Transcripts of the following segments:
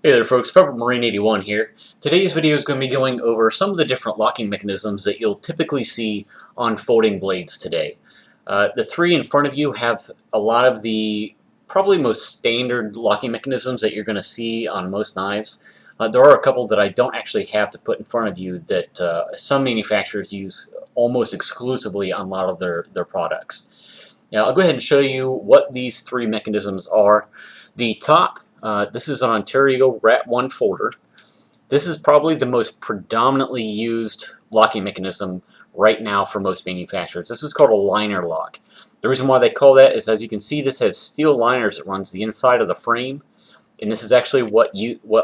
Hey there folks, Pepper Marine 81 here. Today's video is going to be going over some of the different locking mechanisms that you'll typically see on folding blades today. The three in front of you have a lot of the probably most standard locking mechanisms that you're going to see on most knives. There are a couple that I don't actually have to put in front of you that some manufacturers use almost exclusively on a lot of their products. Now I'll go ahead and show you what these three mechanisms are. The top, this is an Ontario Rat 1 folder. This is probably the most predominantly used locking mechanism right now for most manufacturers. This is called a liner lock. The reason why they call that is, as you can see, this has steel liners that runs the inside of the frame, and this is actually what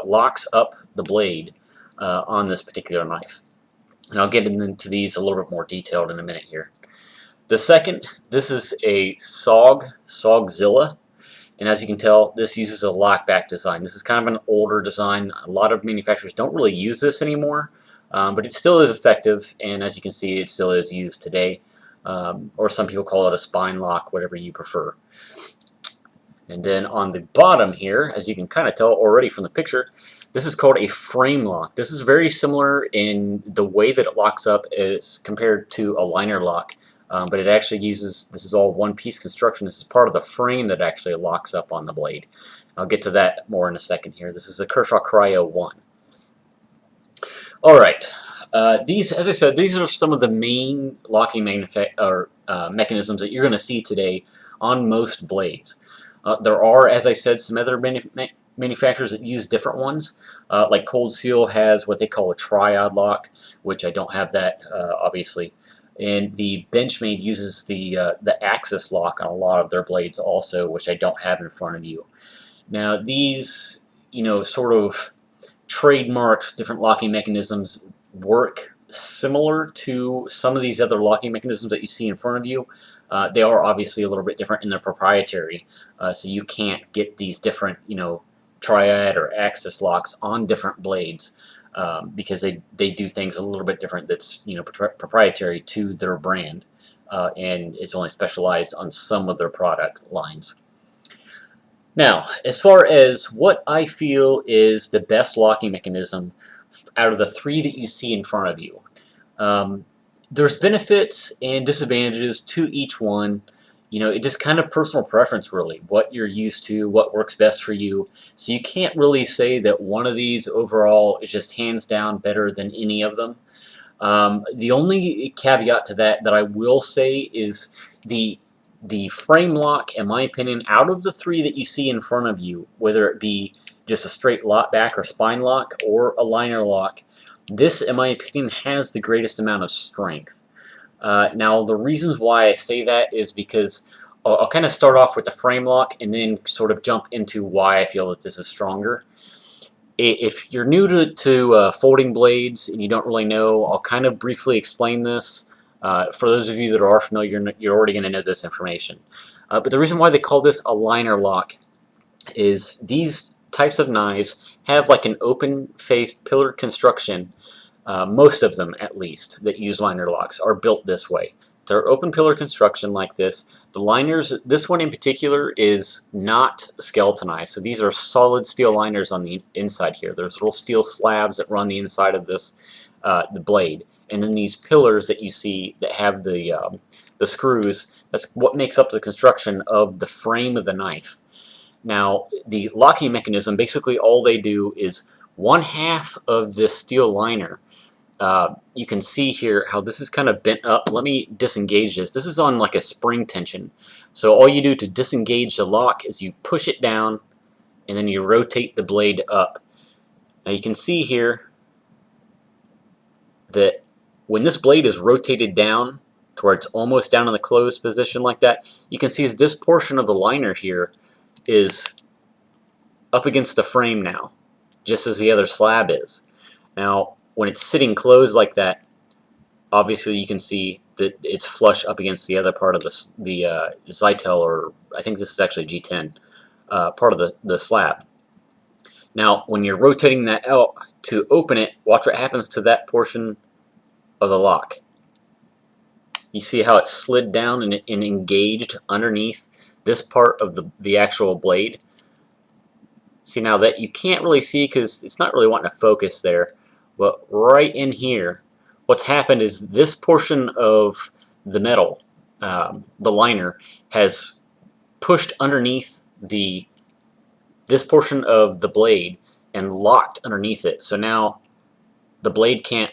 locks up the blade on this particular knife. And I'll get into these a little bit more detailed in a minute here. The second, this is a Sogzilla. And as you can tell, this uses a lockback design. This is kind of an older design. A lot of manufacturers don't really use this anymore, but it still is effective, and as you can see, it still is used today. Or some people call it a spine lock, whatever you prefer. And then on the bottom here, as you can kind of tell already from the picture, this is called a frame lock. This is very similar in the way that it locks up as compared to a liner lock. But it actually uses, this is all one-piece construction. This is part of the frame that actually locks up on the blade. I'll get to that more in a second here. This is a Kershaw Cryo 1. Alright, these, as I said, these are some of the main locking mechanisms that you're going to see today on most blades. There are, as I said, some other manufacturers that use different ones. Like Cold Seal has what they call a triad lock, which I don't have that, obviously. And the Benchmade uses the axis lock on a lot of their blades also, which I don't have in front of you. Now these, sort of trademarked different locking mechanisms work similar to some of these other locking mechanisms that you see in front of you. They are obviously a little bit different and they're proprietary, so you can't get these different, triad or axis locks on different blades. Because they do things a little bit different that's proprietary to their brand, and it's only specialized on some of their product lines. Now, as far as what I feel is the best locking mechanism out of the three that you see in front of you, there's benefits and disadvantages to each one. It just kind of personal preference, really, what you're used to, what works best for you. So you can't really say that one of these overall is just hands down better than any of them. The only caveat to that I will say is the frame lock, in my opinion, out of the three that you see in front of you, whether it be just a straight lock back or spine lock or a liner lock, this, in my opinion, has the greatest amount of strength. Now, the reasons why I say that is because I'll kind of start off with the frame lock and then sort of jump into why I feel that this is stronger. If you're new to folding blades and you don't really know, I'll kind of briefly explain this. For those of you that are familiar, you're already going to know this information. But the reason why they call this a liner lock is these types of knives have like an open-faced pillared construction. Most of them, at least, that use liner locks are built this way. They're open pillar construction like this. The liners, this one in particular, is not skeletonized. So these are solid steel liners on the inside here. There's little steel slabs that run the inside of this, the blade. And then these pillars that you see that have the screws, that's what makes up the construction of the frame of the knife. Now, the locking mechanism, basically all they do is one half of this steel liner. You can see here how this is kind of bent up. Let me disengage this. This is on like a spring tension. So all you do to disengage the lock is you push it down and then you rotate the blade up. Now you can see here that when this blade is rotated down to where it's almost down in the closed position like that, you can see that this portion of the liner here is up against the frame now, just as the other slab is. Now, when it's sitting closed like that, obviously you can see that it's flush up against the other part of the Zytel, or I think this is actually G10, part of the slab. Now, when you're rotating that out to open it, watch what happens to that portion of the lock. You see how it slid down and engaged underneath this part of the actual blade. See now that you can't really see because it's not really wanting to focus there, but right in here, what's happened is this portion of the metal, the liner, has pushed underneath this portion of the blade and locked underneath it. So now the blade can't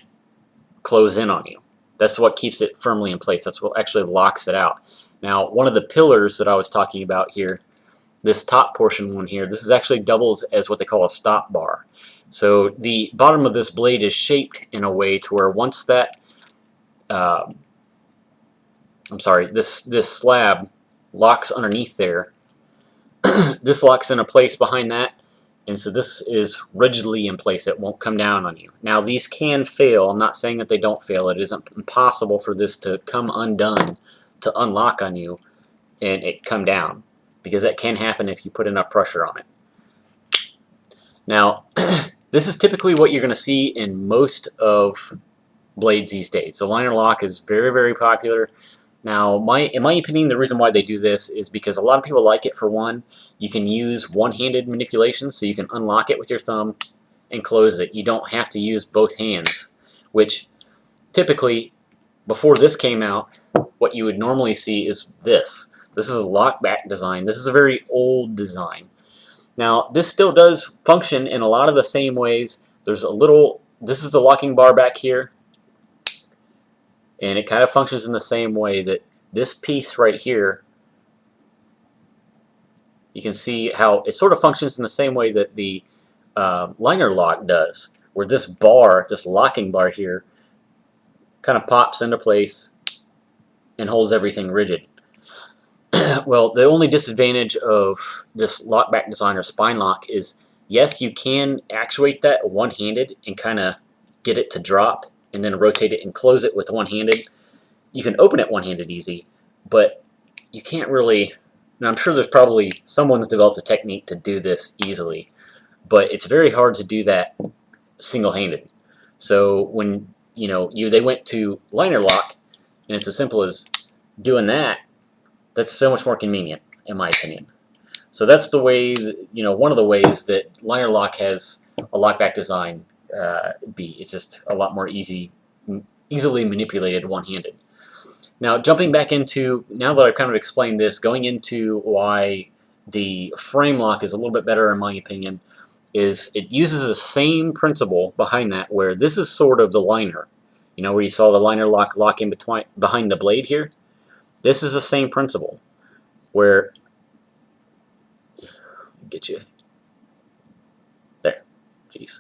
close in on you. That's what keeps it firmly in place. That's what actually locks it out. Now, one of the pillars that I was talking about here, this top portion one here, this is actually doubles as what they call a stop bar. So the bottom of this blade is shaped in a way to where once that, this slab locks underneath there, this locks into place behind that, and so this is rigidly in place. It won't come down on you. Now these can fail. I'm not saying that they don't fail. It isn't impossible for this to come undone to unlock on you and it come down, because that can happen if you put enough pressure on it. Now this is typically what you're going to see in most of blades these days. The liner lock is very, very popular. Now, in my opinion, the reason why they do this is because a lot of people like it. For one, you can use one-handed manipulation, so you can unlock it with your thumb and close it. You don't have to use both hands, which typically, before this came out, what you would normally see is this. This is a lock-back design. This is a very old design. Now, this still does function in a lot of the same ways. This is the locking bar back here. And it kind of functions in the same way that this piece right here, you can see how it sort of functions in the same way that the liner lock does, where this bar, this locking bar here, kind of pops into place and holds everything rigid. Well, the only disadvantage of this lock-back design or spine lock is, yes, you can actuate that one-handed and kind of get it to drop and then rotate it and close it with one-handed. You can open it one-handed easy, but you can't really, and I'm sure there's probably someone's developed a technique to do this easily, but it's very hard to do that single-handed. So when they went to liner lock, and it's as simple as doing that, that's so much more convenient, in my opinion. So that's the way, one of the ways that liner lock has a lockback design it's just a lot more easily manipulated one-handed. Now, jumping back into, now that I've kind of explained this, going into why the frame lock is a little bit better, in my opinion, is it uses the same principle behind that, where this is sort of the liner. Where you saw the liner lock in behind the blade here? This is the same principle, where, get you, there, jeez.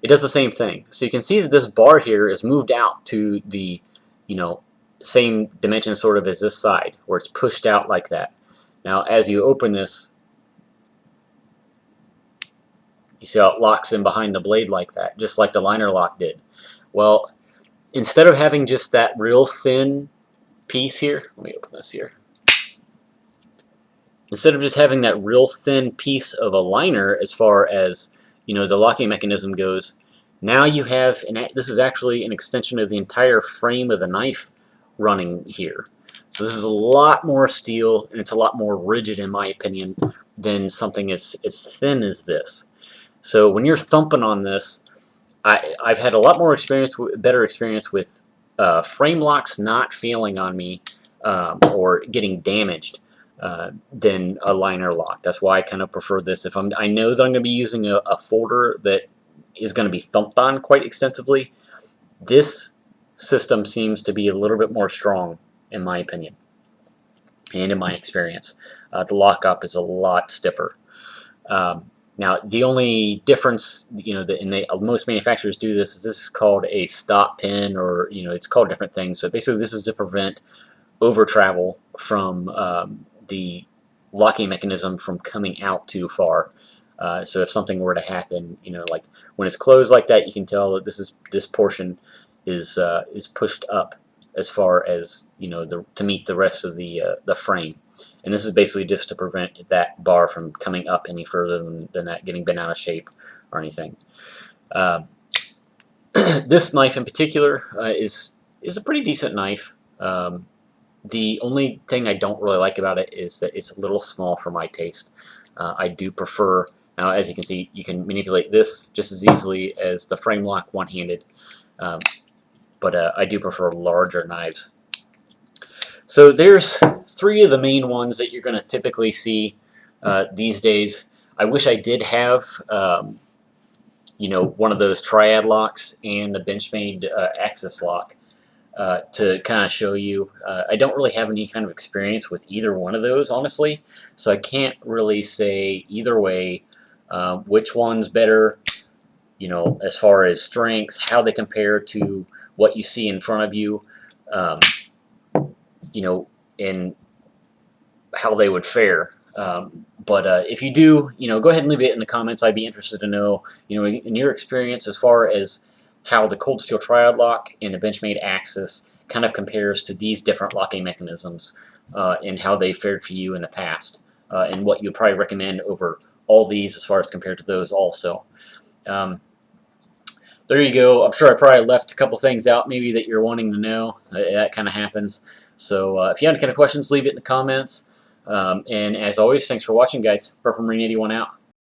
It does the same thing. So you can see that this bar here is moved out to the, same dimension sort of as this side, where it's pushed out like that. Now, as you open this, you see how it locks in behind the blade like that, just like the liner lock did. Well, instead of having just that real thin piece here, let me open this here. Instead of just having that real thin piece of a liner as far as the locking mechanism goes, now you have, and this is actually an extension of the entire frame of the knife running here. So this is a lot more steel, and it's a lot more rigid, in my opinion, than something as thin as this. So when you're thumping on this, I've had a lot more experience, better experience with frame locks not failing on me or getting damaged than a liner lock. That's why I kind of prefer this. If I know that I'm going to be using a folder that is going to be thumped on quite extensively, this system seems to be a little bit more strong, in my opinion, and in my experience. The lockup is a lot stiffer. Now, the only difference, most manufacturers do this, is this is called a stop pin, or it's called different things. But basically, this is to prevent over travel from the locking mechanism from coming out too far. So if something were to happen, like when it's closed like that, you can tell that this portion is pushed up as far as to meet the rest of the frame. And this is basically just to prevent that bar from coming up any further than that, getting bent out of shape or anything. This knife in particular is a pretty decent knife. The only thing I don't really like about it is that it's a little small for my taste. I do prefer Now, as you can see, you can manipulate this just as easily as the frame lock one-handed, um, but I do prefer larger knives. So there's 3 of the main ones that you're going to typically see these days. I wish I did have one of those triad locks and the Benchmade axis lock to kind of show you. I don't really have any kind of experience with either one of those, honestly, so I can't really say either way which one's better, as far as strength, how they compare to what you see in front of you, um, and how they would fare. But if you do, go ahead and leave it in the comments. I'd be interested to know, in your experience as far as how the Cold Steel Triad lock and the Benchmade Axis kind of compares to these different locking mechanisms and how they fared for you in the past, and what you'd probably recommend over all these as far as compared to those also. There you go. I'm sure I probably left a couple things out maybe that you're wanting to know. That kind of happens. So if you have any kind of questions, leave it in the comments. And as always, thanks for watching, guys. Purple Marine 81 out.